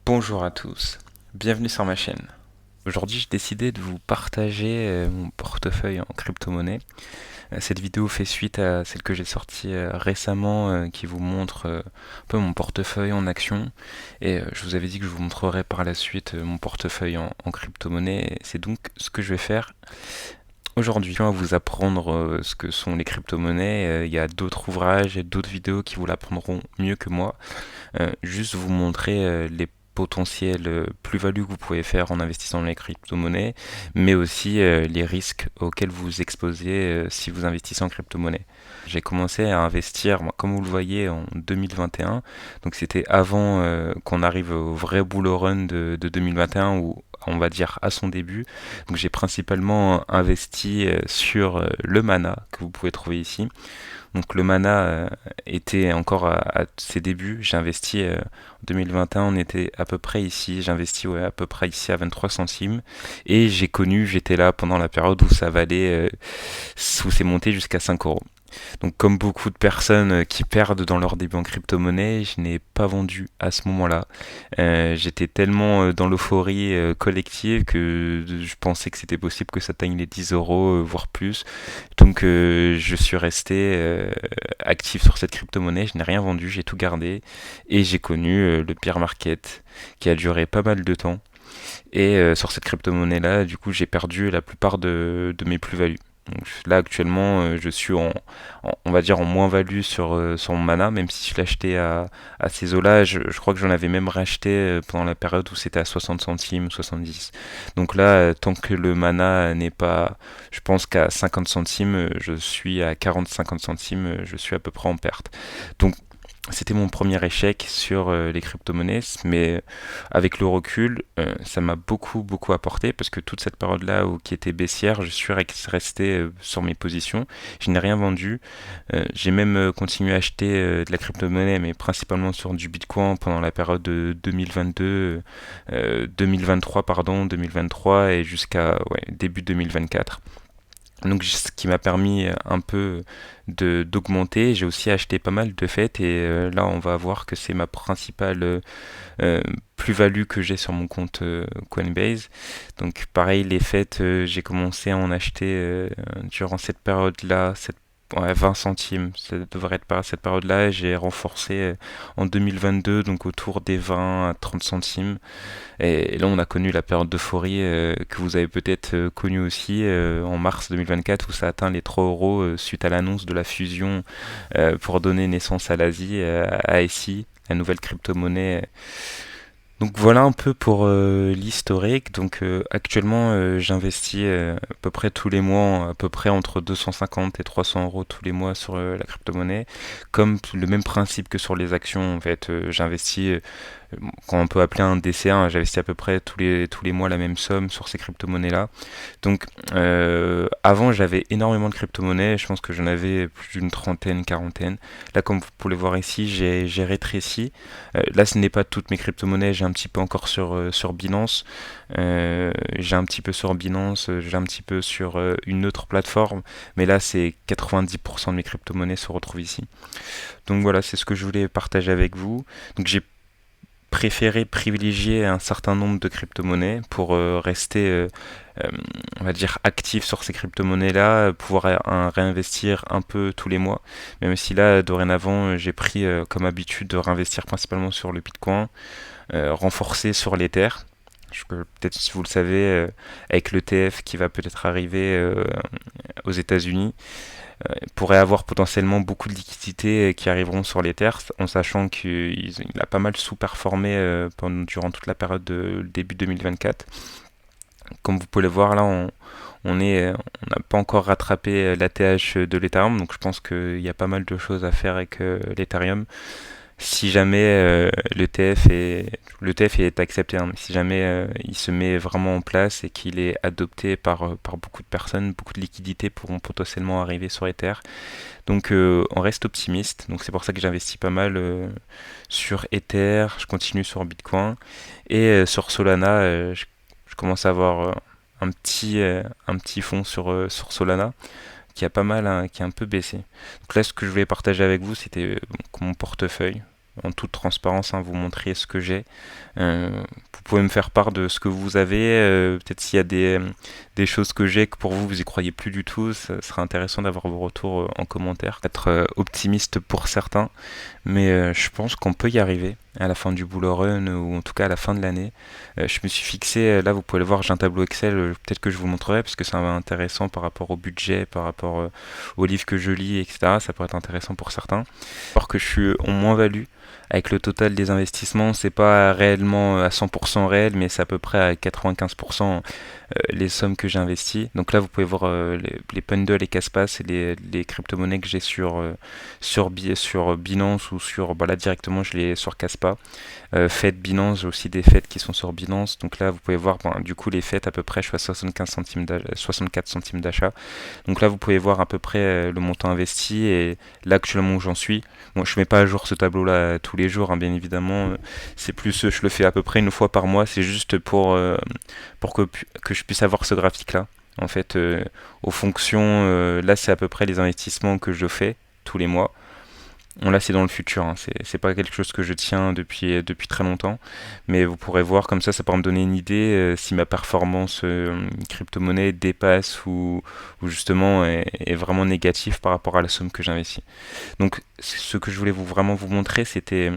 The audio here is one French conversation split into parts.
Bonjour à tous, bienvenue sur ma chaîne. Aujourd'hui, j'ai décidé de vous partager mon portefeuille en crypto-monnaie. Cette vidéo fait suite à celle que j'ai sortie récemment qui vous montre un peu mon portefeuille en action. Et je vous avais dit que je vous montrerai par la suite mon portefeuille en crypto-monnaie. Et c'est donc ce que je vais faire. Aujourd'hui, on va vous apprendre ce que sont les crypto-monnaies. Il y a d'autres ouvrages et d'autres vidéos qui vous l'apprendront mieux que moi. Juste vous montrer les potentielles plus-values que vous pouvez faire en investissant dans les crypto-monnaies, mais aussi les risques auxquels vous vous exposez si vous investissez en crypto-monnaie. J'ai commencé à investir, comme vous le voyez, en 2021. Donc c'était avant qu'on arrive au vrai bull run de 2021 où on va dire à son début. Donc j'ai principalement investi sur le mana que vous pouvez trouver ici. Donc le mana était encore à ses débuts. J'ai investi en 2021, on était à peu près ici. J'ai investi à peu près ici à 23 centimes. Et j'étais là pendant la période où ça valait, où c'est monté jusqu'à 5 euros. Donc comme beaucoup de personnes qui perdent dans leur début en crypto-monnaie, je n'ai pas vendu à ce moment-là. J'étais tellement dans l'euphorie collective que je pensais que c'était possible que ça atteigne les 10 euros, voire plus. Donc je suis resté actif sur cette crypto-monnaie, je n'ai rien vendu, j'ai tout gardé et j'ai connu le bear market qui a duré pas mal de temps. Et sur cette crypto-monnaie-là, du coup, j'ai perdu la plupart de mes plus-values. Donc là actuellement je suis on va dire en moins-value sur mon mana, même si je l'ai acheté à ces eaux-là, je crois que j'en avais même racheté pendant la période où c'était à 60 centimes, 70. Donc là, tant que le mana n'est pas, je pense qu'à 50 centimes, je suis à 40-50 centimes, je suis à peu près en perte. Donc c'était mon premier échec sur les crypto-monnaies, mais avec le recul, ça m'a beaucoup apporté parce que toute cette période-là qui était baissière, je suis resté sur mes positions. Je n'ai rien vendu. J'ai même continué à acheter de la crypto-monnaie, mais principalement sur du Bitcoin pendant la période de 2022, 2023 pardon, 2023 et jusqu'à début 2024. Donc ce qui m'a permis un peu de d'augmenter. J'ai aussi acheté pas mal de FET et là on va voir que c'est ma principale euh, plus-value que j'ai sur mon compte Coinbase. Donc pareil, les FET, j'ai commencé à en acheter durant cette période-là, 20 centimes, ça devrait être par cette période-là. J'ai renforcé en 2022, donc autour des 20 à 30 centimes. Et là, on a connu la période d'euphorie que vous avez peut-être connue aussi en mars 2024 où ça a atteint les 3 euros suite à l'annonce de la fusion pour donner naissance à l'Asie, à ASI, la nouvelle crypto-monnaie. Donc voilà un peu pour l'historique. Donc actuellement, j'investis à peu près tous les mois, à peu près entre 250 et 300 euros tous les mois sur la crypto-monnaie. Comme le même principe que sur les actions, en fait, j'investis qu'on peut appeler un DCA. J'investis à peu près tous les mois la même somme sur ces crypto-monnaies-là. Donc avant, j'avais énormément de crypto-monnaies. Je pense que j'en avais plus d'une trentaine, quarantaine. Là, comme vous pouvez le voir ici, j'ai rétréci. Là, ce n'est pas toutes mes crypto-monnaies. J'ai un petit peu encore sur Binance. J'ai un petit peu sur Binance. J'ai un petit peu sur une autre plateforme. Mais là, c'est 90% de mes crypto-monnaies se retrouvent ici. Donc voilà, c'est ce que je voulais partager avec vous. Donc j'ai préféré privilégier un certain nombre de crypto-monnaies pour rester, euh, on va dire, actif sur ces crypto-monnaies-là, pouvoir réinvestir un peu tous les mois. Même si là, dorénavant, j'ai pris comme habitude de réinvestir principalement sur le Bitcoin, renforcer sur l'Ether. Peut-être si vous le savez, avec l'ETF qui va peut-être arriver aux États-Unis, pourrait avoir potentiellement beaucoup de liquidités qui arriveront sur l'Ether, en sachant qu'il a pas mal sous-performé durant toute la période de début 2024. Comme vous pouvez le voir là, on n'a pas encore rattrapé l'ATH de l'Ethereum, donc je pense qu'il y a pas mal de choses à faire avec l'Ethereum. Si jamais l'ETF est accepté, hein, mais si jamais il se met vraiment en place et qu'il est adopté par beaucoup de personnes, beaucoup de liquidités pourront potentiellement arriver sur Ether. Donc on reste optimiste. Donc c'est pour ça que j'investis pas mal sur Ether, je continue sur Bitcoin et sur Solana, je commence à avoir un petit fonds sur Solana qui a pas mal, hein, qui a un peu baissé. Donc là, ce que je voulais partager avec vous, c'était mon portefeuille. en toute transparence, hein, vous montrer ce que j'ai. Vous pouvez me faire part de ce que vous avez, peut-être s'il y a des choses que j'ai que pour vous, vous y croyez plus du tout, ça sera intéressant d'avoir vos retours en commentaire. Être optimiste pour certains, mais je pense qu'on peut y arriver à la fin du bull run ou en tout cas à la fin de l'année. Je me suis fixé, là vous pouvez le voir, j'ai un tableau Excel, peut-être que je vous montrerai parce que c'est intéressant par rapport au budget, par rapport aux livres que je lis, etc. Ça pourrait être intéressant pour certains. Alors que je suis en moins-value avec le total des investissements, c'est pas réellement à 100% réel, mais c'est à peu près à 95% les sommes que j'ai investies. Donc là, vous pouvez voir les bundles et casse-passe et les crypto-monnaies que j'ai sur Binance ou sur, bah là directement, je l'ai sur Caspa. Fed Binance, j'ai aussi des Fed qui sont sur Binance. Donc là, vous pouvez voir, bon, du coup, les Fed à peu près, je suis à 75 centimes 64 centimes d'achat. Donc là, vous pouvez voir à peu près le montant investi et là actuellement où j'en suis. Bon, je mets pas à jour ce tableau-là tous les jours, hein, bien évidemment. C'est plus, je le fais à peu près une fois par mois. C'est juste pour que je puisse avoir ce graphique-là. En fait, aux fonctions, là, c'est à peu près les investissements que je fais tous les mois. Bon, là, c'est dans le futur, hein. C'est pas quelque chose que je tiens depuis très longtemps. Mais vous pourrez voir comme ça pourra me donner une idée si ma performance crypto-monnaie dépasse ou justement est vraiment négative par rapport à la somme que j'investis. Donc, ce que je voulais vraiment vous montrer, c'était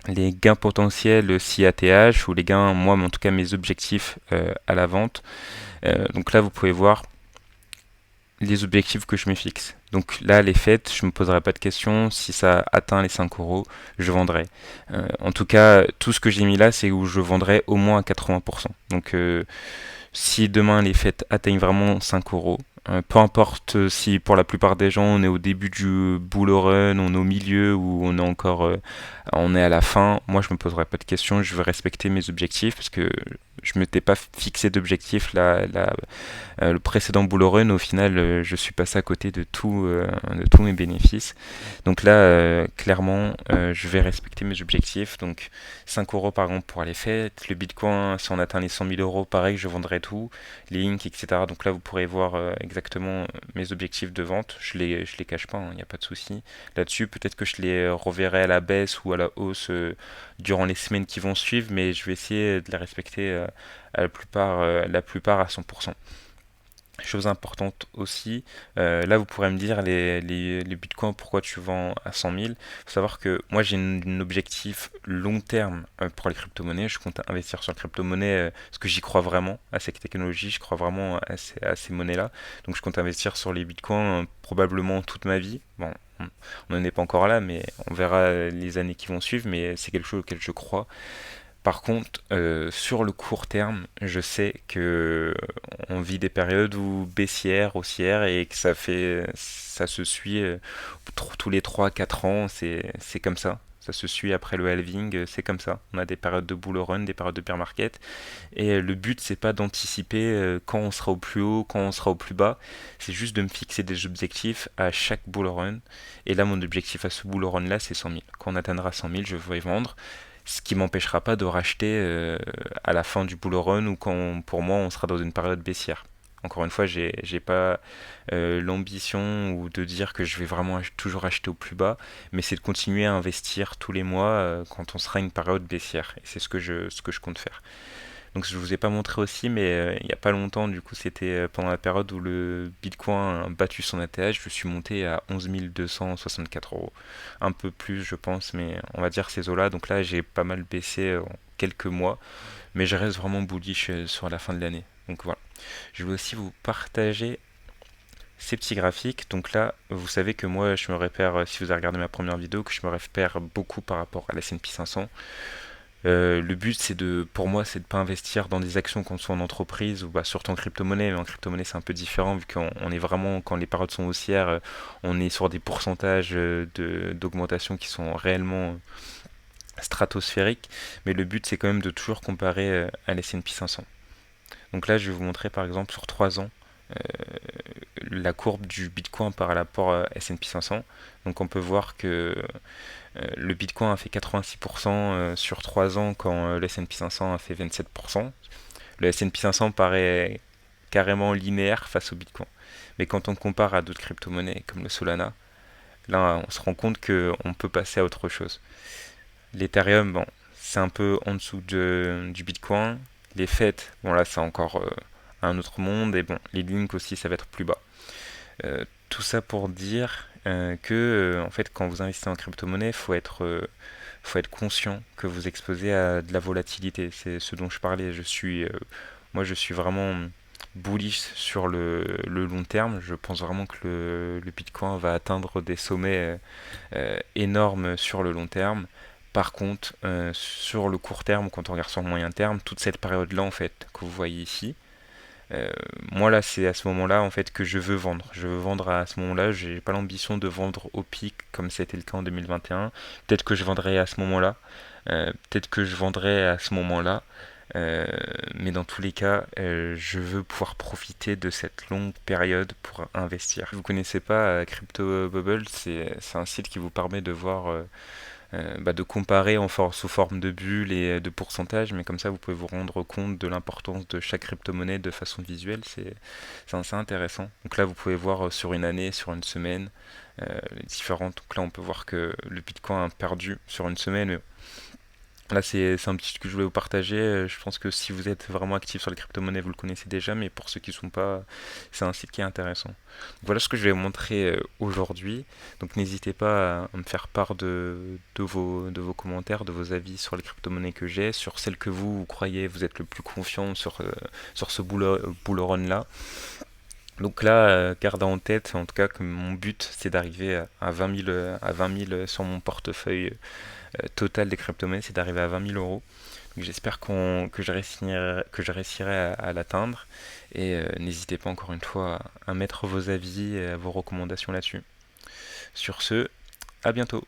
les gains potentiels si ATH ou les gains, moi, mais en tout cas mes objectifs à la vente. Donc là, vous pouvez voir les objectifs que je me fixe. Donc là, les fêtes, je me poserai pas de questions. Si ça atteint les 5 euros, je vendrai. En tout cas, tout ce que j'ai mis là, c'est où je vendrai au moins à 80%. Donc si demain les fêtes atteignent vraiment 5 euros, peu importe si pour la plupart des gens on est au début du bull run, on est au milieu ou on est encore on est à la fin, moi je me poserai pas de questions, je vais respecter mes objectifs parce que je m'étais pas fixé d'objectif le précédent bull run, au final, je suis passé à côté de tous mes bénéfices. Donc là, clairement, je vais respecter mes objectifs. Donc 5 euros par exemple pour les fêtes. Le Bitcoin, si on atteint les 100 000 euros, pareil, je vendrai tout. Les Inc, etc. Donc là, vous pourrez voir exactement mes objectifs de vente. Je les cache pas, il n'y a pas de souci là-dessus. Peut-être que je les reverrai à la baisse ou à la hausse durant les semaines qui vont suivre, mais je vais essayer de les respecter la plupart à 100%. Chose importante aussi, là vous pourrez me dire les bitcoins, pourquoi tu vends à 100 000. Il faut savoir que moi j'ai un objectif long terme pour les crypto-monnaies. Je compte investir sur les crypto-monnaies parce que j'y crois vraiment à cette technologie, je crois vraiment à ces monnaies-là. Donc je compte investir sur les bitcoins probablement toute ma vie. Bon, on n'en est pas encore là, mais on verra les années qui vont suivre, mais c'est quelque chose auquel je crois. Par contre, sur le court terme, je sais que on vit des périodes où baissières, haussières, et que ça se suit tous les 3 4 ans, c'est comme ça. Ça se suit après le halving, c'est comme ça. On a des périodes de bull run, des périodes de bear market, et le but c'est pas d'anticiper quand on sera au plus haut, quand on sera au plus bas. C'est juste de me fixer des objectifs à chaque bull run. Et là, mon objectif à ce bull run là, c'est 100 000. Quand on atteindra 100 000, je vais vendre, ce qui m'empêchera pas de racheter à la fin du bull run ou quand pour moi on sera dans une période baissière. Encore une fois, j'ai pas l'ambition ou de dire que je vais vraiment toujours acheter au plus bas, mais c'est de continuer à investir tous les mois quand on sera une période baissière. Et c'est ce que je compte faire. Donc je vous ai pas montré aussi, mais il n'y a pas longtemps, du coup c'était pendant la période où le Bitcoin a battu son ATH, je suis monté à 11 264 euros. Un peu plus je pense, mais on va dire ces eaux-là. Donc là j'ai pas mal baissé en quelques mois, mais je reste vraiment bullish sur la fin de l'année. Donc voilà. Je vais aussi vous partager ces petits graphiques. Donc là, vous savez que moi je me repère, si vous avez regardé ma première vidéo, que je me repère beaucoup par rapport à la S&P 500. Le but, pour moi, c'est de pas investir dans des actions qu'on soit en entreprise ou bah, surtout en crypto-monnaie. Mais en crypto-monnaie, c'est un peu différent vu qu'on est vraiment, quand les périodes sont haussières, on est sur des pourcentages d'augmentation qui sont réellement stratosphériques. Mais le but, c'est quand même de toujours comparer à l'S&P 500. Donc là, je vais vous montrer par exemple sur 3 ans la courbe du Bitcoin par rapport à S&P 500. Donc on peut voir que le Bitcoin a fait 86% sur 3 ans quand le S&P 500 a fait 27%. Le S&P 500 paraît carrément linéaire face au Bitcoin. Mais quand on compare à d'autres crypto-monnaies comme le Solana, Là, on se rend compte qu'on peut passer à autre chose. L'Ethereum, bon, c'est un peu en dessous du Bitcoin. Les fêtes, bon là, c'est encore un autre monde. Et bon, les links aussi, ça va être plus bas. Tout ça pour dire que, en fait, quand vous investissez en crypto-monnaie, faut être conscient que vous exposez à de la volatilité. C'est ce dont je parlais. Moi, je suis vraiment bullish sur le long terme. Je pense vraiment que le Bitcoin va atteindre des sommets énormes sur le long terme. Par contre, sur le court terme, quand on regarde sur le moyen terme, toute cette période-là, en fait, que vous voyez ici, euh, moi là, c'est à ce moment-là, en fait, que je veux vendre. Je veux vendre à ce moment-là. J'ai pas l'ambition de vendre au pic comme c'était le cas en 2021. Peut-être que je vendrai à ce moment-là. Peut-être que je vendrai à ce moment-là. Euh, mais dans tous les cas, je veux pouvoir profiter de cette longue période pour investir. Si vous connaissez pas Crypto Bubble, c'est un site qui vous permet de voir de comparer sous forme de bulles et de pourcentages, mais comme ça vous pouvez vous rendre compte de l'importance de chaque crypto-monnaie de façon visuelle, c'est assez intéressant. Donc là vous pouvez voir sur une année, sur une semaine, les différentes. Donc là on peut voir que le Bitcoin a perdu sur une semaine, mais là, c'est un petit truc que je voulais vous partager. Je pense que si vous êtes vraiment actif sur les crypto-monnaies, vous le connaissez déjà, mais pour ceux qui ne sont pas, c'est un site qui est intéressant. Donc, voilà ce que je vais vous montrer aujourd'hui. Donc n'hésitez pas à me faire part de vos commentaires, de vos avis sur les crypto-monnaies que j'ai, sur celles que vous croyez vous êtes le plus confiant sur ce bull run-là. Donc là, gardez en tête, en tout cas, que mon but, c'est d'arriver à 20 000, à 20 000 sur mon portefeuille total des crypto-monnaies, c'est d'arriver à 20 000 euros. Donc j'espère que je réussirai à l'atteindre. Et n'hésitez pas encore une fois à mettre vos avis et vos recommandations là-dessus. Sur ce, à bientôt.